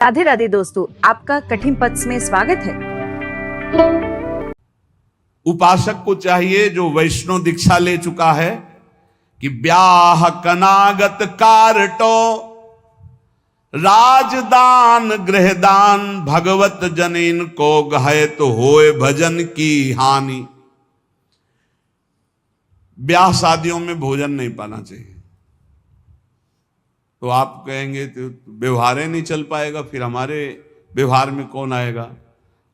राधे राधे दोस्तों, आपका कठिन पथ में स्वागत है। उपासक को चाहिए जो वैष्णव दीक्षा ले चुका है कि ब्याह कनागत कारटो राजदान गृहदान भगवत जनिन को गहे तो होए भजन की हानि। ब्याह शादियों में भोजन नहीं पाना चाहिए। तो आप कहेंगे तो व्यवहार ही नहीं चल पाएगा, फिर हमारे व्यवहार में कौन आएगा।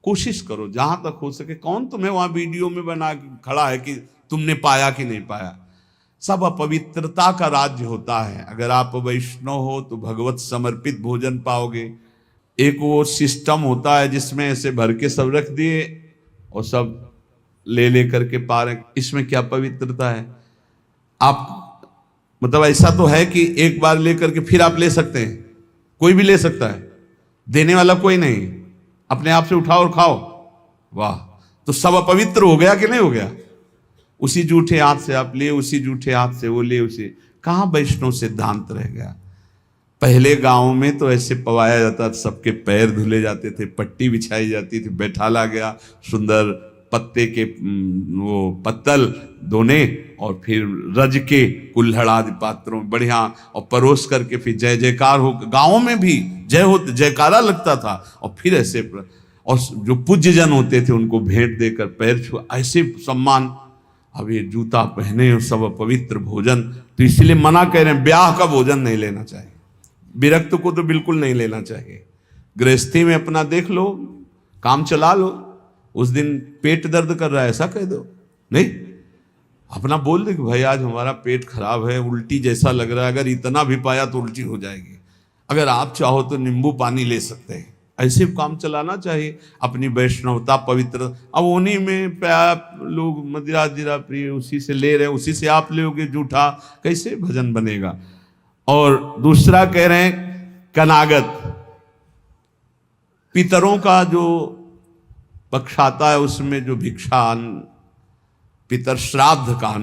कोशिश करो जहां तक हो सके। कौन तुम्हें वहां वीडियो में बना खड़ा है कि तुमने पाया कि नहीं पाया। सब अपवित्रता का राज्य होता है। अगर आप वैष्णव हो तो भगवत समर्पित भोजन पाओगे। एक वो सिस्टम होता है जिसमें ऐसे भर के सब रख दिए और सब ले करके पा रहे। इसमें क्या पवित्रता है। आप मतलब ऐसा तो है कि एक बार लेकर के फिर आप ले सकते हैं, कोई भी ले सकता है, देने वाला कोई नहीं। अपने आप से उठाओ और खाओ। वाह, तो सब अपवित्र हो गया कि नहीं हो गया। उसी जूठे हाथ से आप लिए, उसी जूठे हाथ से वो ले, उसे कहां वैष्णव सिद्धांत रह गया। पहले गांव में तो ऐसे पवाया जाता था, सबके पैर धुले जाते थे, पट्टी बिछाई जाती थी, बैठाला गया, सुंदर पत्ते के वो पत्तल धोने और फिर रज के कुल्हड़ आदि पात्रों में बढ़िया और परोस करके फिर जय जयकार हो। गाँव में भी जय हो जयकारा लगता था। और फिर ऐसे और जो पूज्य जन होते थे उनको भेंट देकर पैर छू, ऐसे सम्मान। अब ये जूता पहने और सब पवित्र भोजन, तो इसलिए मना कह रहे हैं ब्याह का भोजन नहीं लेना चाहिए। विरक्त को तो बिल्कुल नहीं लेना चाहिए। गृहस्थी में अपना देख लो, काम चला लो। उस दिन पेट दर्द कर रहा है ऐसा कह दो, नहीं अपना बोल दे कि भाई आज हमारा पेट खराब है, उल्टी जैसा लग रहा है, अगर इतना भी पाया तो उल्टी हो जाएगी, अगर आप चाहो तो नींबू पानी ले सकते हैं। ऐसे काम चलाना चाहिए। अपनी वैष्णवता पवित्र, अब उन्हीं में लोग मदिरा जिरा प्रिय उसी से ले रहे हैं, उसी से आप लोगे जूठा, कैसे भजन बनेगा। और दूसरा कह रहे हैं कनागत, पितरों का जो पक्ष आता है उसमें जो भिक्षान पितर श्राद्ध कान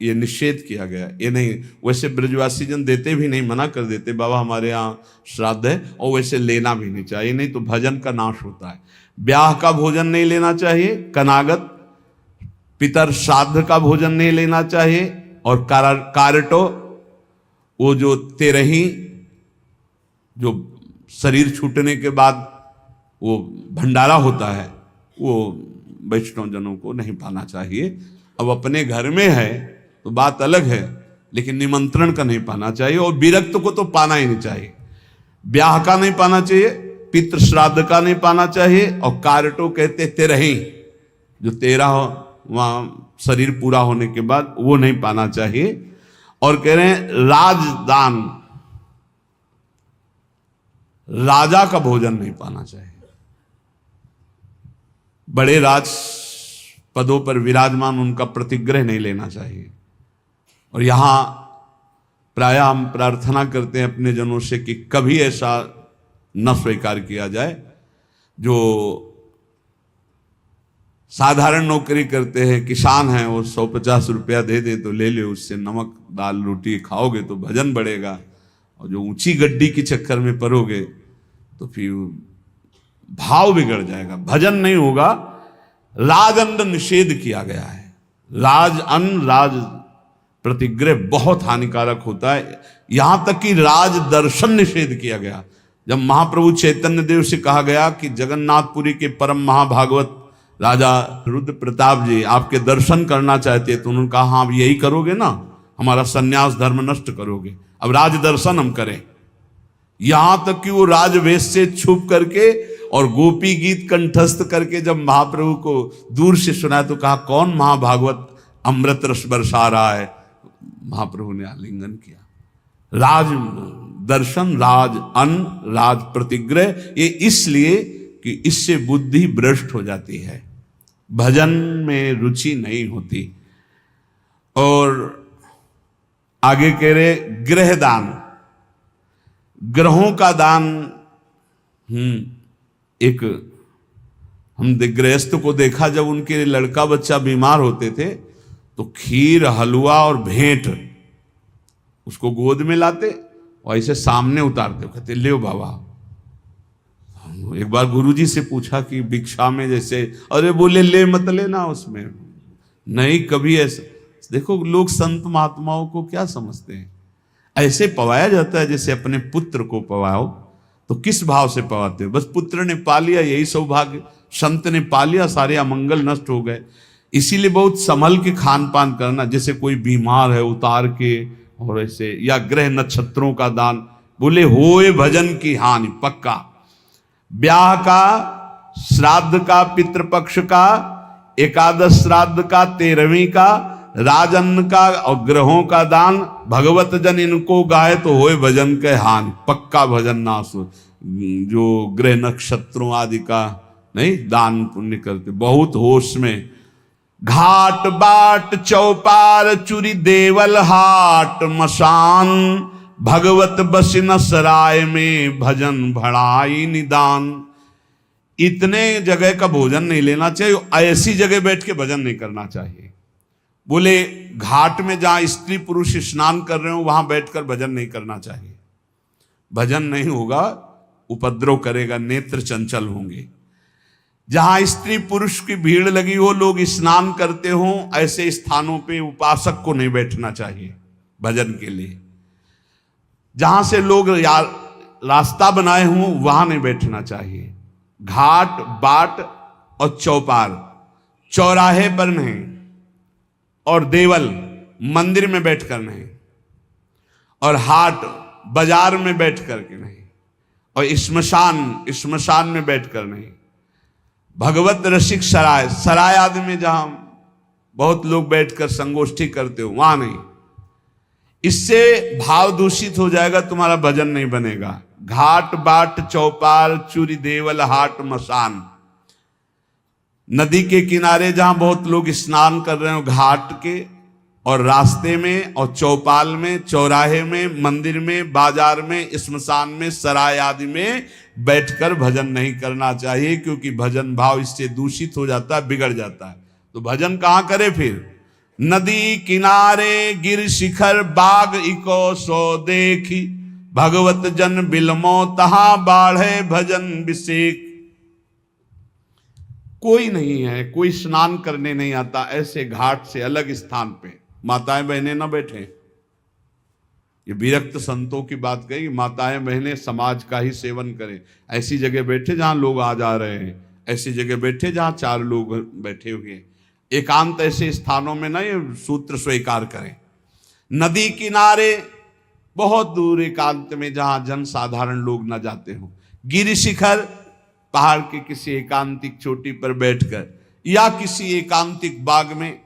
ये निषेध किया गया। ये नहीं, वैसे ब्रजवासी जन देते भी नहीं, मना कर देते बाबा हमारे यहाँ श्राद्ध है, और वैसे लेना भी नहीं चाहिए, नहीं तो भजन का नाश होता है। ब्याह का भोजन नहीं लेना चाहिए, कनागत पितर श्राद्ध का भोजन नहीं लेना चाहिए। और कारटो वो जो तेरही जो शरीर छूटने के बाद वो भंडारा होता है वो वैष्णव जनों को नहीं पाना चाहिए। अब अपने घर में है तो बात अलग है, लेकिन निमंत्रण का नहीं पाना चाहिए। और विरक्त को तो पाना ही नहीं चाहिए। ब्याह का नहीं पाना चाहिए, पितृ श्राद्ध का नहीं पाना चाहिए। और कारटो कहते तेरही, जो 13 वहां शरीर पूरा होने के बाद वो नहीं पाना चाहिए। और कह रहे हैं राजदान, राजा का भोजन नहीं पाना चाहिए। बड़े राज पदों पर विराजमान उनका प्रतिग्रह नहीं लेना चाहिए। और यहां प्रायः हम प्रार्थना करते हैं अपने जनों से कि कभी ऐसा न स्वीकार किया जाए। जो साधारण नौकरी करते हैं, किसान हैं, वो 150 रुपया दे दे तो ले ले, उससे नमक दाल रोटी खाओगे तो भजन बढ़ेगा। और जो ऊंची गड्डी के चक्कर में पड़ोगे तो फिर भाव बिगड़ जाएगा, भजन नहीं होगा। राजअन्न निषेध किया गया है। राजअन्न राज प्रतिग्रह बहुत हानिकारक होता है। यहां तक कि राज दर्शन निषेध किया गया। जब महाप्रभु चैतन्य देव से कहा गया कि जगन्नाथपुरी के परम महाभागवत राजा रुद्र प्रताप जी आपके दर्शन करना चाहते, तो उन्होंने कहा हाँ यही करोगे ना, हमारा सन्यास धर्म नष्ट करोगे, अब राज दर्शन हम करें। यहां तक कि वो राजवेश से छुप करके और गोपी गीत कंठस्थ करके जब महाप्रभु को दूर से सुना तो कहा कौन महाभागवत अमृत रस बरसा रहा है। महाप्रभु ने आलिंगन किया। राज दर्शन, राज अन्न, राज प्रतिग्रह, ये इसलिए कि इससे बुद्धि भ्रष्ट हो जाती है, भजन में रुचि नहीं होती। और आगे कह रहे गृह दान, ग्रहों का दान। एक हम गृहस्थ को देखा, जब उनके लड़का बच्चा बीमार होते थे तो खीर हलवा और भेंट उसको गोद में लाते और ऐसे सामने उतारते, कहते ले बाबा एक बार गुरुजी से पूछा कि भिक्षा में जैसे, अरे बोले ले मत लेना उसमें, नहीं कभी ऐसा। देखो लोग संत महात्माओं को क्या समझते हैं, ऐसे पवाया जाता है जैसे अपने पुत्र को पवाओ। तो किस भाव से पवाते हो? बस पुत्र ने पा लिया यही सौभाग्य, संत ने पा लिया सारे अमंगल नष्ट हो गए। इसीलिए बहुत संभल के खान पान करना, जैसे कोई बीमार है उतार के, और ऐसे, या ग्रह नक्षत्रों का दान, बोले होए भजन की हानि पक्का। ब्याह का, श्राद्ध का, पितृपक्ष का, एकादश श्राद्ध का, 13वीं का, राजन्न का और ग्रहों का दान, भगवत जन इनको गाए तो होए भजन के हानि पक्का। भजन नाश हो, जो ग्रह नक्षत्रों आदि का नहीं दान पुण्य करते, बहुत होश में। घाट बाट चौपार चुरी देवल हाट मसान, भगवत बसिन सराय में भजन भड़ाई निदान। इतने जगह का भोजन नहीं लेना चाहिए, ऐसी जगह बैठ के भजन नहीं करना चाहिए। बोले घाट में जहां स्त्री पुरुष स्नान कर रहे हो वहां बैठकर भजन नहीं करना चाहिए। भजन नहीं होगा, उपद्रव करेगा, नेत्र चंचल होंगे। जहां स्त्री पुरुष की भीड़ लगी हो, लोग स्नान करते हो, ऐसे स्थानों पे उपासक को नहीं बैठना चाहिए भजन के लिए। जहां से लोग रास्ता बनाए हों वहां नहीं बैठना चाहिए। घाट बाट और चौपार, चौराहे पर नहीं, और देवल मंदिर में बैठकर नहीं, और हाट बाजार में बैठ करके नहीं, और श्मशान में बैठकर नहीं। भगवत रसिक सराय, सराय आदि में जहां बहुत लोग बैठकर संगोष्ठी करते हो वहां नहीं। इससे भाव दूषित हो जाएगा, तुम्हारा भजन नहीं बनेगा। घाट बाट चौपाल चूरी देवल हाट मसान, नदी के किनारे जहां बहुत लोग स्नान कर रहे हो, घाट के और रास्ते में और चौपाल में, चौराहे में, मंदिर में, बाजार में, श्मशान में, सराय आदि में बैठकर भजन नहीं करना चाहिए, क्योंकि भजन भाव इससे दूषित हो जाता है, बिगड़ जाता है। तो भजन कहां करे फिर? नदी किनारे गिर शिखर बाग इको सो देखी, भगवत जन बिलमो तहां बाढ़े भजन विषेक। कोई नहीं है, कोई स्नान करने नहीं आता, ऐसे घाट से अलग स्थान पे माताएं बहनें ना बैठे। ये विरक्त संतों की बात कही, माताएं बहनें समाज का ही सेवन करें। ऐसी जगह बैठे जहां लोग आ जा रहे हैं, ऐसी जगह बैठे जहां 4 लोग बैठे हुए हैं। एकांत ऐसे स्थानों में ना ये सूत्र स्वीकार करें। नदी किनारे बहुत दूर एकांत में जहां जन साधारण लोग न जाते हो, गिर शिखर पहाड़ के किसी एकांतिक चोटी पर बैठकर, या किसी एकांतिक बाग में,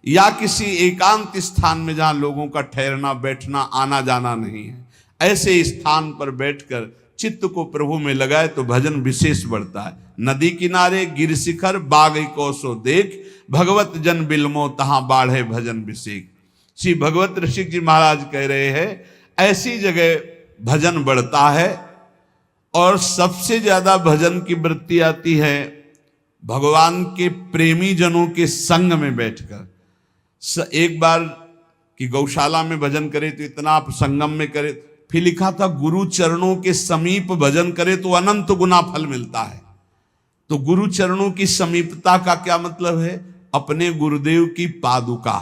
या किसी एकांत स्थान में जहां लोगों का ठहरना बैठना आना जाना नहीं है, ऐसे स्थान पर बैठकर चित्त को प्रभु में लगाए तो भजन विशेष बढ़ता है। नदी किनारे गिर शिखर बाग को सो देख, भगवत जन बिलमो तहां बाढ़े भजन विशेष। श्री भगवत ऋषिक जी महाराज कह रहे हैं, ऐसी जगह भजन बढ़ता है। और सबसे ज्यादा भजन की वृत्ति आती है भगवान के प्रेमी जनों के संग में बैठकर। एक बार की गौशाला में भजन करे तो इतना आप संगम में करे, फिर लिखा था गुरु चरणों के समीप भजन करे तो अनंत गुना फल मिलता है। तो गुरु चरणों की समीपता का क्या मतलब है? अपने गुरुदेव की पादुका,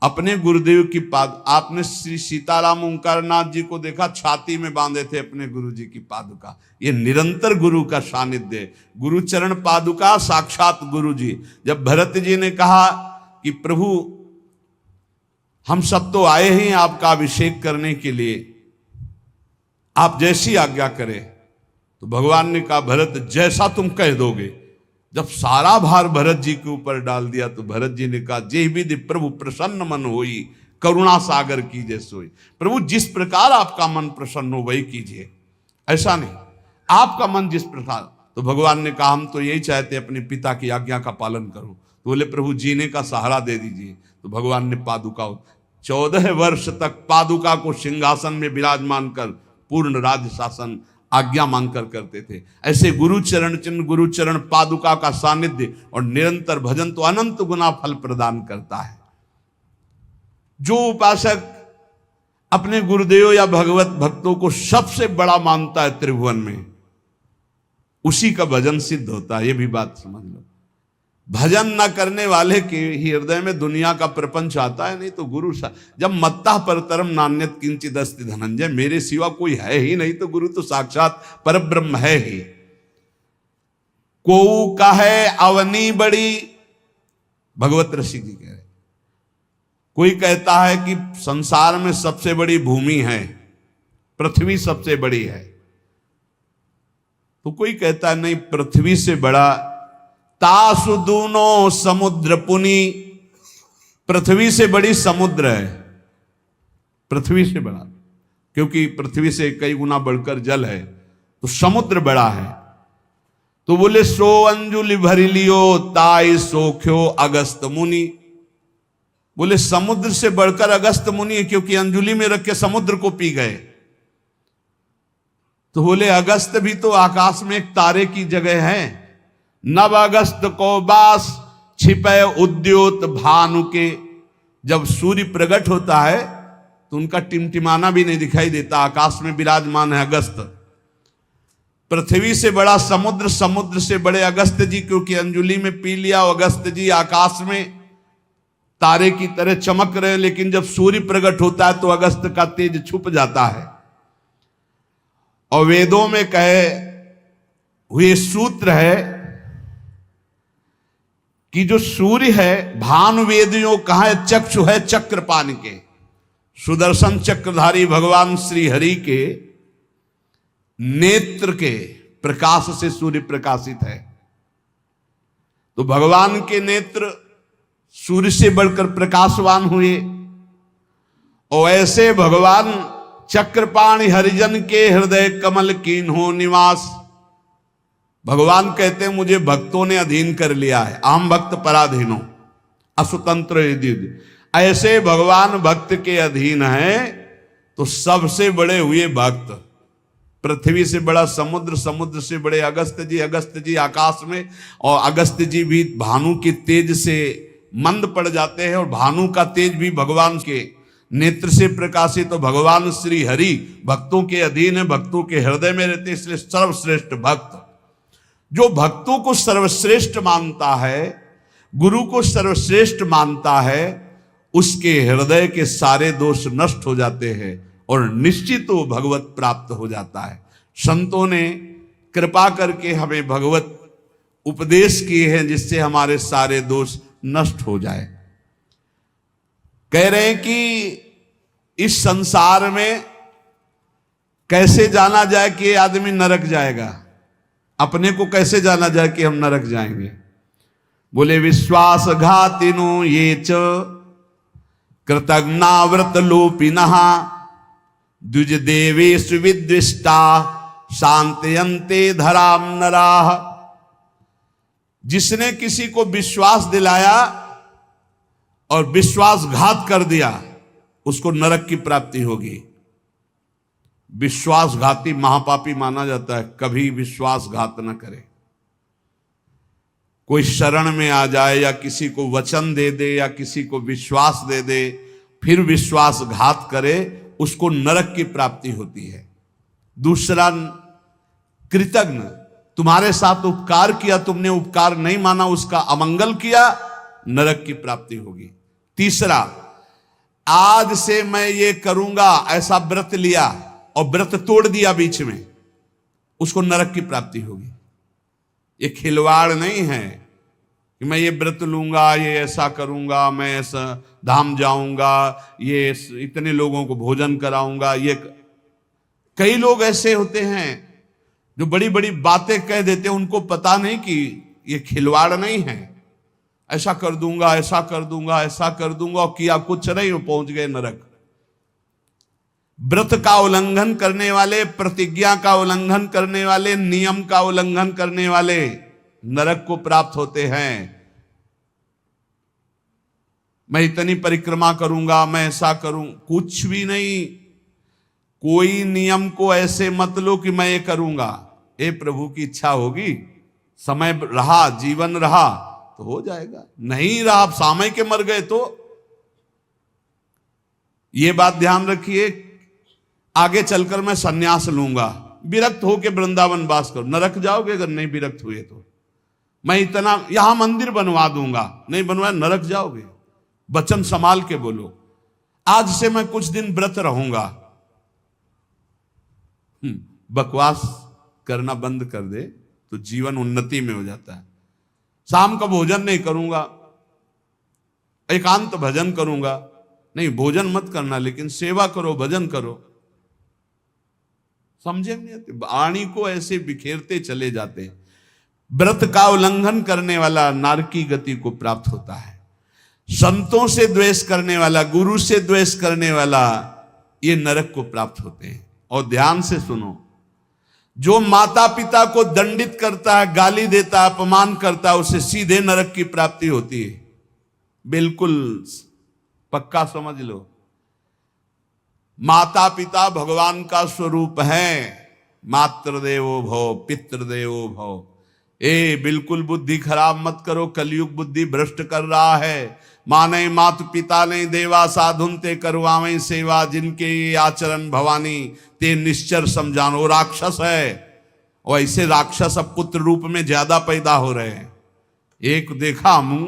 अपने गुरुदेव की आपने श्री सीताराम ओंकारनाथ जी को देखा, छाती में बांधे थे अपने गुरु जी की पादुका। ये निरंतर गुरु का सानिध्य है। गुरु चरण पादुका साक्षात गुरु जी। जब भरत जी ने कहा कि प्रभु हम सब तो आए हैं आपका अभिषेक करने के लिए, आप जैसी आज्ञा करें, तो भगवान ने कहा भरत जैसा तुम कह दोगे। जब सारा भार भरत जी के ऊपर डाल दिया तो भरत जी ने कहा जे विधि प्रभु प्रसन्न मन होई, करुणा सागर कीजिए सोई। प्रभु जिस प्रकार आपका मन प्रसन्न हो वही कीजिए, ऐसा नहीं आपका मन जिस प्रकार। तो भगवान ने कहा हम तो यही चाहते अपने पिता की आज्ञा का पालन करो। तो बोले प्रभु जीने का सहारा दे दीजिए। तो भगवान ने पादुका 14 वर्ष तक पादुका को सिंहासन में विराजमान कर पूर्ण राज्य शासन आज्ञा मांगकर करते थे। ऐसे गुरुचरण चिन्ह, गुरुचरण पादुका का सानिध्य और निरंतर भजन तो अनंत गुना फल प्रदान करता है। जो उपासक अपने गुरुदेव या भगवत भक्तों को सबसे बड़ा मानता है त्रिभुवन में, उसी का भजन सिद्ध होता है। ये भी बात समझ लो। भजन न करने वाले के ही हृदय में दुनिया का प्रपंच आता है। नहीं तो गुरु जब मत्ता परतरम नान्यत किंचित अस्ति धनंजय, मेरे सिवा कोई है ही नहीं, तो गुरु तो साक्षात परब्रह्म है ही। को कहे अवनी बड़ी, भगवत ऋषि जी कह रहे, कोई कहता है कि संसार में सबसे बड़ी भूमि है, पृथ्वी सबसे बड़ी है, तो कोई कहता है नहीं, पृथ्वी से बड़ा तासु दूनो समुद्र पुनी, पृथ्वी से बड़ी समुद्र है, पृथ्वी से बड़ा, क्योंकि पृथ्वी से कई गुना बढ़कर जल है, तो समुद्र बड़ा है। तो बोले सो अंजुलि भरी लियो ताई सोख्यो अगस्त मुनि, बोले समुद्र से बढ़कर अगस्त मुनि है, क्योंकि अंजुलि में रख के समुद्र को पी गए। तो बोले अगस्त भी तो आकाश में एक तारे की जगह है। नव अगस्त को बास छिपे उद्योत भानु के, जब सूर्य प्रकट होता है तो उनका टिमटिमाना भी नहीं दिखाई देता, आकाश में विराजमान है अगस्त। पृथ्वी से बड़ा समुद्र, समुद्र से बड़े अगस्त जी, क्योंकि अंजुलि में पी लिया। अगस्त जी आकाश में तारे की तरह चमक रहे, लेकिन जब सूर्य प्रकट होता है तो अगस्त का तेज छुप जाता है। और वेदों में कहे हुए सूत्र है कि जो सूर्य है, भानु वेदियों कहा है चक्षु है चक्रपाण के, सुदर्शन चक्रधारी भगवान श्री हरि के नेत्र के प्रकाश से सूर्य प्रकाशित है। तो भगवान के नेत्र सूर्य से बढ़कर प्रकाशवान हुए। और ऐसे भगवान चक्रपाणि हरिजन के हृदय कमल कीन हो निवास। भगवान कहते हैं मुझे भक्तों ने अधीन कर लिया है, आम भक्त पराधीनो असुतंत्र यदि। ऐसे भगवान भक्त के अधीन है तो सबसे बड़े हुए भक्त। पृथ्वी से बड़ा समुद्र, समुद्र से बड़े अगस्त जी, अगस्त जी आकाश में, और अगस्त जी भी भानु के तेज से मंद पड़ जाते हैं, और भानु का तेज भी भगवान के नेत्र से प्रकाशित। तो भगवान श्री हरि भक्तों के अधीन है, भक्तों के हृदय में रहते, इसलिए सर्वश्रेष्ठ भक्त। जो भक्तों को सर्वश्रेष्ठ मानता है, गुरु को सर्वश्रेष्ठ मानता है, उसके हृदय के सारे दोष नष्ट हो जाते हैं और निश्चित वो भगवत प्राप्त हो जाता है। संतों ने कृपा करके हमें भगवत उपदेश किए हैं जिससे हमारे सारे दोष नष्ट हो जाए। कह रहे हैं कि इस संसार में कैसे जाना जाए कि ये आदमी नरक जाएगा, अपने को कैसे जाना जाए कि हम नरक जाएंगे। बोले विश्वासघातिनो ये च कृतज्ञाव्रत लोपिनः द्विज देवेषु विद्विष्टा शांतयन्ते धराम नराः। जिसने किसी को विश्वास दिलाया और विश्वासघात कर दिया उसको नरक की प्राप्ति होगी। विश्वासघाती महापापी माना जाता है, कभी विश्वासघात न करे। कोई शरण में आ जाए या किसी को वचन दे दे या किसी को विश्वास दे दे फिर विश्वासघात करे, उसको नरक की प्राप्ति होती है। दूसरा, कृतज्ञ, तुम्हारे साथ उपकार किया, तुमने उपकार नहीं माना, उसका अमंगल किया, नरक की प्राप्ति होगी। तीसरा, आज से मैं ये करूंगा ऐसा व्रत लिया और व्रत तोड़ दिया बीच में, उसको नरक की प्राप्ति होगी। ये खिलवाड़ नहीं है कि मैं ये व्रत लूंगा, ये ऐसा करूंगा, मैं ऐसा धाम जाऊंगा, ये इतने लोगों को भोजन कराऊंगा। ये कई लोग ऐसे होते हैं जो बड़ी बड़ी बातें कह देते हैं, उनको पता नहीं कि ये खिलवाड़ नहीं है। ऐसा कर दूंगा, ऐसा कर दूंगा, ऐसा कर दूंगा, और किया कुछ नहीं, पहुंच गए नरक। व्रत का उल्लंघन करने वाले, प्रतिज्ञा का उल्लंघन करने वाले, नियम का उल्लंघन करने वाले नरक को प्राप्त होते हैं। मैं इतनी परिक्रमा करूंगा, मैं ऐसा करूं, कुछ भी नहीं। कोई नियम को ऐसे मत लो कि मैं ये करूंगा। ए प्रभु की इच्छा होगी, समय रहा, जीवन रहा तो हो जाएगा, नहीं रहा, सामय के मर गए तो। ये बात ध्यान रखिए, आगे चलकर मैं सन्यास लूंगा, विरक्त होके वृंदावन वास करो, नरक जाओगे अगर नहीं विरक्त हुए तो। मैं इतना यहां मंदिर बनवा दूंगा, नहीं बनवाया नरक जाओगे। वचन संभाल के बोलो, आज से मैं कुछ दिन व्रत रहूंगा। बकवास करना बंद कर दे तो जीवन उन्नति में हो जाता है। शाम का भोजन नहीं करूंगा, एकांत भजन करूंगा, नहीं भोजन मत करना लेकिन सेवा करो, भजन करो। समझे नहीं आते, वाणी को ऐसे बिखेरते चले जाते। व्रत का उल्लंघन करने वाला नारकी गति को प्राप्त होता है। संतों से द्वेष करने वाला, गुरु से द्वेष करने वाला, ये नरक को प्राप्त होते हैं। और ध्यान से सुनो, जो माता पिता को दंडित करता है, गाली देता है, अपमान करता है, उसे सीधे नरक की प्राप्ति होती है। बिल्कुल पक्का समझ लो। माता पिता भगवान का स्वरूप है। मातृदेवो भव पितृदेवो भव। बिल्कुल बुद्धि खराब मत करो, कलयुग बुद्धि भ्रष्ट कर रहा है। माने मात पिता ने देवा साधुन ते करवावे सेवा, जिनके ये आचरण भवानी ते निश्चर समझानो। राक्षस है, और ऐसे राक्षस अब पुत्र रूप में ज्यादा पैदा हो रहे हैं। एक देखा मुंह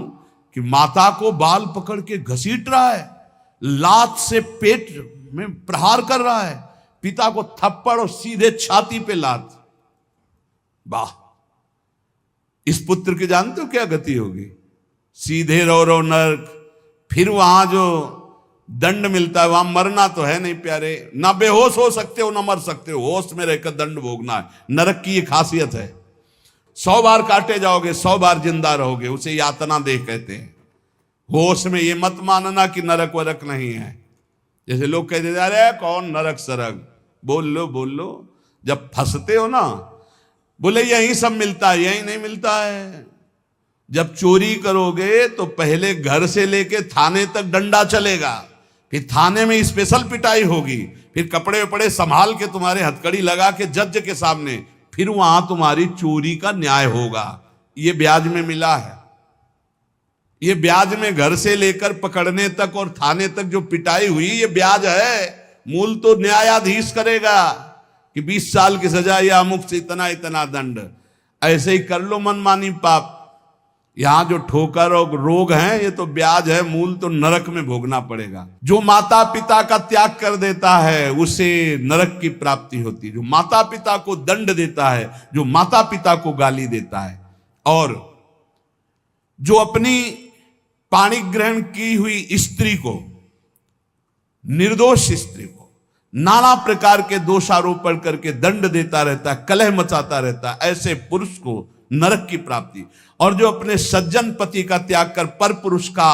कि माता को बाल पकड़ के घसीट रहा है, लात से पेट में प्रहार कर रहा है, पिता को थप्पड़ और सीधे छाती पे लात। वाह, इस पुत्र की जानते हो क्या गति होगी? सीधे रो नरक। फिर वहां जो दंड मिलता है, वहां मरना तो है नहीं प्यारे, ना बेहोश हो सकते हो ना मर सकते हो, होश में रहकर दंड भोगना है। नरक की ये खासियत है। 100 बार काटे जाओगे, 100 बार जिंदा रहोगे, उसे यातना देह कहते हैं। होश में ये मत मानना कि नरक वरक नहीं है। जैसे लोग कहते थे अरे कौन नरक सरक, बोल लो। जब फंसते हो ना, बोले यही सब मिलता है, यही नहीं मिलता है। जब चोरी करोगे तो पहले घर से लेके थाने तक डंडा चलेगा, फिर थाने में स्पेशल पिटाई होगी, फिर कपड़े वपड़े संभाल के तुम्हारे हथकड़ी लगा के जज के सामने, फिर वहां तुम्हारी चोरी का न्याय होगा। ये ब्याज में मिला है। ये ब्याज में घर से लेकर पकड़ने तक और थाने तक जो पिटाई हुई, ये ब्याज है। मूल तो न्यायाधीश करेगा कि 20 साल की सजा या अमुक से इतना दंड। ऐसे ही कर लो मनमानी पाप। यहां जो ठोकर और रोग हैं, ये तो ब्याज है, मूल तो नरक में भोगना पड़ेगा। जो माता पिता का त्याग कर देता है उसे नरक की प्राप्ति होती है। जो माता पिता को दंड देता है, जो माता पिता को गाली देता है, और जो अपनी पाणी ग्रहण की हुई स्त्री को, निर्दोष स्त्री को नाना प्रकार के दोषारोपण करके दंड देता रहता है, कलह मचाता रहता है, ऐसे पुरुष को नरक की प्राप्ति। और जो अपने सज्जन पति का त्याग कर पर पुरुष का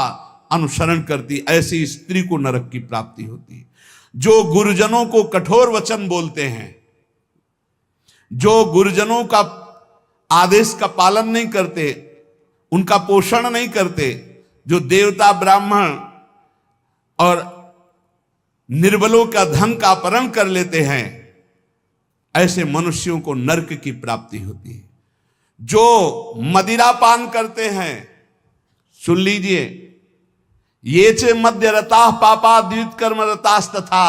अनुसरण करती, ऐसी स्त्री को नरक की प्राप्ति होती है। जो गुरुजनों को कठोर वचन बोलते हैं, जो गुरुजनों का आदेश का पालन नहीं करते, उनका पोषण नहीं करते, जो देवता ब्राह्मण और निर्बलों का धन का अपहरण कर लेते हैं, ऐसे मनुष्यों को नरक की प्राप्ति होती है। जो मदिरा पान करते हैं, सुन लीजिए, ये चे मध्य रता पापा द्वित कर्म रतास्तथा।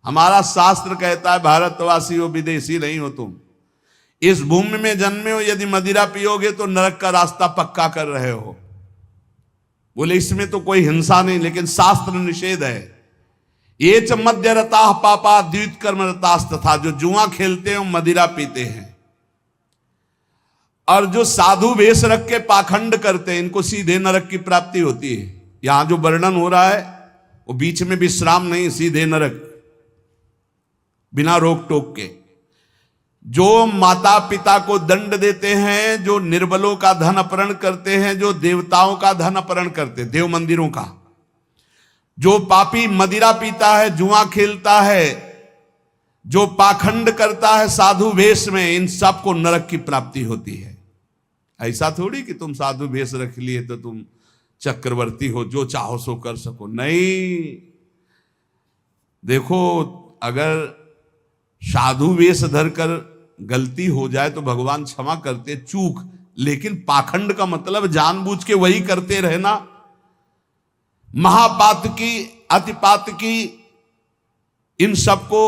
हमारा शास्त्र कहता है भारतवासी हो, विदेशी नहीं हो तुम। इस भूमि में जन्मे हो, यदि मदिरा पियोगे तो नरक का रास्ता पक्का कर रहे हो। बोले इसमें तो कोई हिंसा नहीं, लेकिन शास्त्र निषेध है। ये च मध्य रता पापा द्वित कर्म रतास्तथा। जो जुआ खेलते हैं, मदिरा पीते हैं, और जो साधु वेश रख के पाखंड करते हैं, इनको सीधे नरक की प्राप्ति होती है। यहां जो वर्णन हो रहा है वो बीच में विश्राम नहीं, सीधे नरक, बिना रोक टोक के। जो माता पिता को दंड देते हैं, जो निर्बलों का धन अपहरण करते हैं, जो देवताओं का धन अपहरण करते हैं, देव मंदिरों का, जो पापी मदिरा पीता है, जुआ खेलता है, जो पाखंड करता है साधु वेश में, इन सबको नरक की प्राप्ति होती है। ऐसा थोड़ी कि तुम साधु वेश रख लिए तो तुम चक्रवर्ती हो, जो चाहो सो कर सको, नहीं। देखो, अगर साधु वेश धरकर गलती हो जाए तो भगवान क्षमा करते, चूक। लेकिन पाखंड का मतलब जानबूझ के वही करते रहना, महापात की, अतिपात की, इन सबको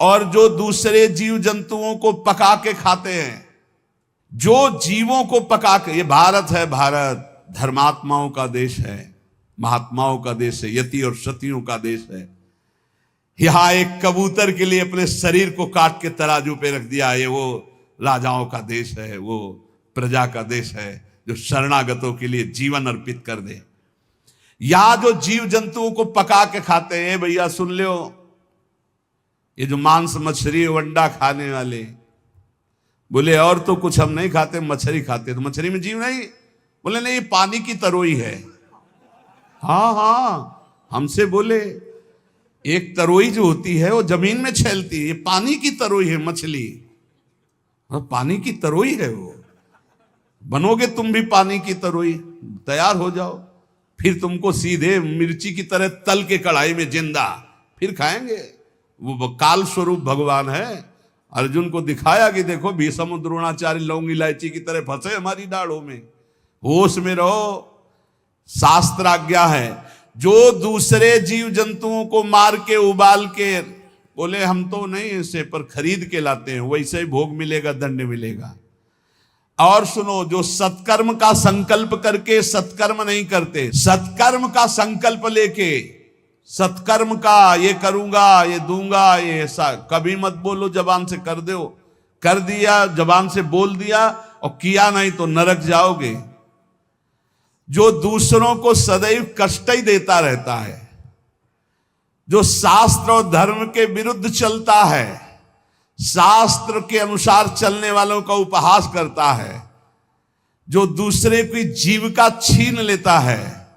और जो दूसरे जीव जंतुओं को पका के खाते हैं, जो जीवों को पका के, ये भारत है, भारत धर्मात्माओं का देश है, महात्माओं का देश है, यति और सतियों का देश है। यहां एक कबूतर के लिए अपने शरीर को काट के तराजू पे रख दिया। ये वो राजाओं का देश है, वो प्रजा का देश है जो शरणागतों के लिए जीवन अर्पित कर दे। या जो जीव जंतुओं को पका के खाते हैं, भैया सुन लो, ये जो मांस मछली अंडा खाने वाले बोले और तो कुछ हम नहीं खाते, मछली खाते। तो मछली में जीव नहीं? बोले नहीं, ये पानी की तरोई है। हाँ हाँ, हमसे बोले एक तरोई जो होती है वो जमीन में छेलती है, ये पानी की तरोई है मछली। हाँ, पानी की तरोई है वो। बनोगे तुम भी पानी की तरोई, तैयार हो जाओ, फिर तुमको सीधे मिर्ची की तरह तल के कढ़ाई में जिंदा फिर खाएंगे। वो काल स्वरूप भगवान है। अर्जुन को दिखाया कि देखो भीष्म द्रोणाचार्य लौंग इलायची की तरह फंसे हमारी दाढ़ों में। होश में रहो, शास्त्र आज्ञा है। जो दूसरे जीव जंतुओं को मार के उबाल के, बोले हम तो नहीं इसे पर खरीद के लाते हैं, वैसे ही भोग मिलेगा, दंड मिलेगा। और सुनो, जो सत्कर्म का संकल्प करके सत्कर्म नहीं करते, सत्कर्म का संकल्प लेके, सत्कर्म का ये करूंगा, ये दूंगा, ये ऐसा कभी मत बोलो, जबान से कर दो, कर दिया, जबान से बोल दिया और किया नहीं तो नरक जाओगे। जो दूसरों को सदैव कष्ट ही देता रहता है, जो शास्त्र और धर्म के विरुद्ध चलता है, शास्त्र के अनुसार चलने वालों का उपहास करता है, जो दूसरे की जीविका छीन लेता है,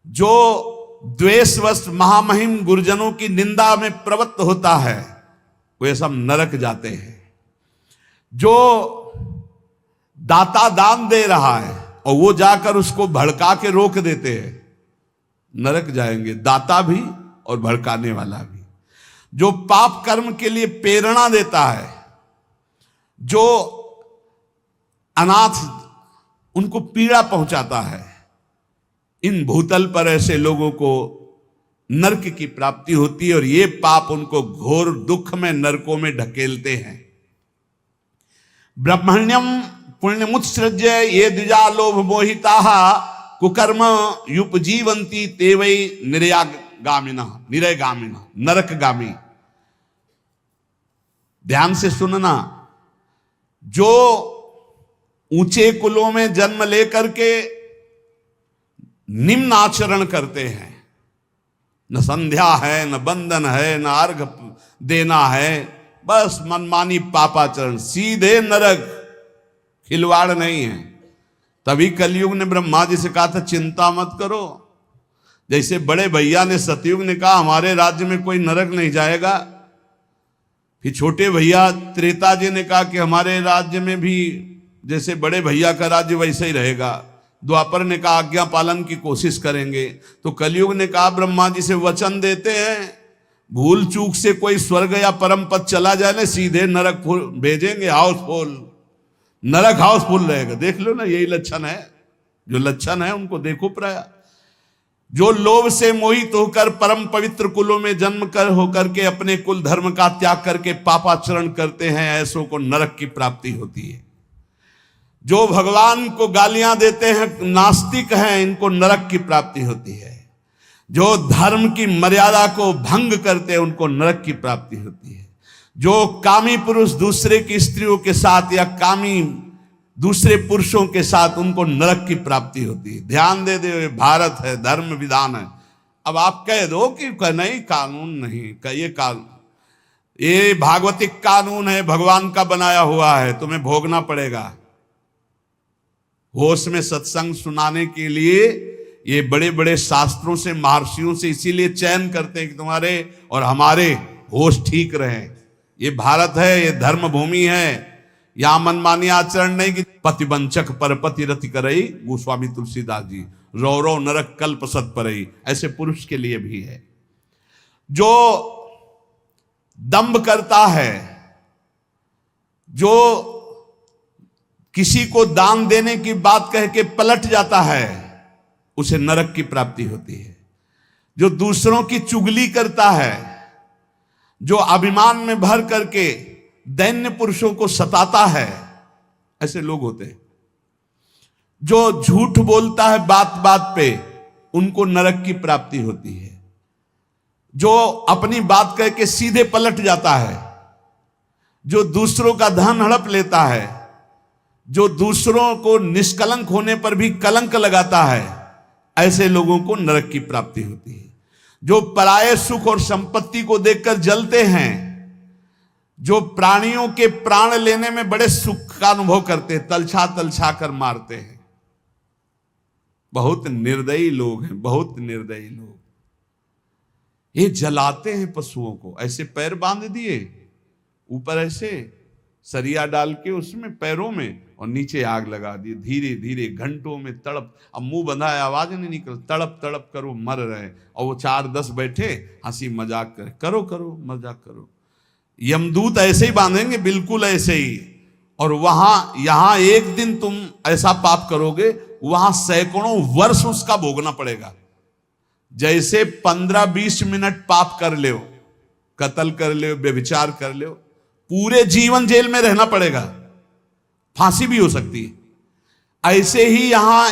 जो द्वेषवश महामहिम गुरुजनों की निंदा में प्रवृत्त होता है, वे सब नरक जाते हैं। जो दाता दान दे रहा है और वो जाकर उसको भड़का के रोक देते हैं, नरक जाएंगे, दाता भी और भड़काने वाला भी। जो पाप कर्म के लिए प्रेरणा देता है, जो अनाथ उनको पीड़ा पहुंचाता है, इन भूतल पर ऐसे लोगों को नरक की प्राप्ति होती है और ये पाप उनको घोर दुख में नरकों में ढकेलते हैं। ब्रह्मण्यम पुण्यमुत्सृज्य ये द्विजा लोभ मोहिताः कुकर्म युपजीवंती ते वै निरयगामिनः नरकगामी। ध्यान से सुनना, जो ऊंचे कुलों में जन्म लेकर के निम्न आचरण करते हैं, न संध्या है, न बंधन है, न अर्घ देना है, बस मनमानी पापाचरण, सीधे नरक, खिलवाड़ नहीं है। तभी कलयुग ने ब्रह्मा जी से कहा था चिंता मत करो। जैसे बड़े भैया ने सतयुग ने कहा हमारे राज्य में कोई नरक नहीं जाएगा, फिर छोटे भैया त्रेता जी ने कहा कि हमारे राज्य में भी जैसे बड़े भैया का राज्य वैसे ही रहेगा। द्वापर ने कहा आज्ञा पालन की कोशिश करेंगे। तो कलयुग ने कहा ब्रह्मा जी से वचन देते हैं, भूल चूक से कोई स्वर्ग या परम पद चला जाए ना, सीधे नरक भेजेंगे, हाउसफुल, नरक हाउसफुल रहेगा। देख लो ना, यही लक्षण है, जो लक्षण है उनको देखो प्राय। जो लोभ से मोहित होकर परम पवित्र कुलों में जन्म कर होकर के अपने कुल धर्म का त्याग करके पापाचरण करते हैं, ऐसों को नरक की प्राप्ति होती है। जो भगवान को गालियां देते हैं, नास्तिक हैं, इनको नरक की प्राप्ति होती है। जो धर्म की मर्यादा को भंग करते हैं, उनको नरक की प्राप्ति होती है। जो कामी पुरुष दूसरे की स्त्रियों के साथ या कामी दूसरे पुरुषों के साथ, उनको नरक की प्राप्ति होती है। ध्यान दे दे, भारत है, धर्म विधान है। अब आप कह दो कि नहीं कानून नहीं, ये कानून, ये भागवतिक कानून है, भगवान का बनाया हुआ है, तुम्हें भोगना पड़ेगा। होश में सत्संग सुनाने के लिए ये बड़े बड़े शास्त्रों से, महर्षियों से इसीलिए चयन करते हैं कि तुम्हारे और हमारे होश ठीक रहे। ये भारत है, ये धर्म भूमि है, यहां मनमानी आचरण नहीं कि पतिवंचक परपति रति करई, गोस्वामी तुलसीदास जी, रौरव नरक कल्प सत परई, ऐसे पुरुष के लिए भी है। जो दंभ करता है, जो किसी को दान देने की बात कह के पलट जाता है, उसे नरक की प्राप्ति होती है। जो दूसरों की चुगली करता है, जो अभिमान में भर करके दैन्य पुरुषों को सताता है, ऐसे लोग होते हैं। जो झूठ बोलता है बात बात पे, उनको नरक की प्राप्ति होती है। जो अपनी बात कह के सीधे पलट जाता है, जो दूसरों का धन हड़प लेता है, जो दूसरों को निष्कलंक होने पर भी कलंक लगाता है, ऐसे लोगों को नरक की प्राप्ति होती है। जो पराये सुख और संपत्ति को देखकर जलते हैं, जो प्राणियों के प्राण लेने में बड़े सुख का अनुभव करते, तलछा तलछा कर मारते हैं, बहुत निर्दयी लोग हैं, बहुत निर्दयी लोग। ये जलाते हैं पशुओं को, ऐसे पैर बांध दिए, ऊपर ऐसे सरिया डाल के उसमें पैरों में, और नीचे आग लगा दी। धीरे धीरे घंटों में तड़प, अब मुंह बंधा है, आवाज नहीं निकल, तड़प तड़प करो, मर रहे। और वो 4-10 बैठे हंसी मजाक करे, करो करो मजाक करो। यमदूत ऐसे ही बांधेंगे, बिल्कुल ऐसे ही। और वहां यहां एक दिन तुम ऐसा पाप करोगे, वहां सैकड़ों वर्ष उसका भोगना पड़ेगा। जैसे 15-20 मिनट पाप कर ले, कत्ल कर ले, व्यभिचार कर ले, पूरे जीवन जेल में रहना पड़ेगा, फांसी भी हो सकती है। ऐसे ही यहां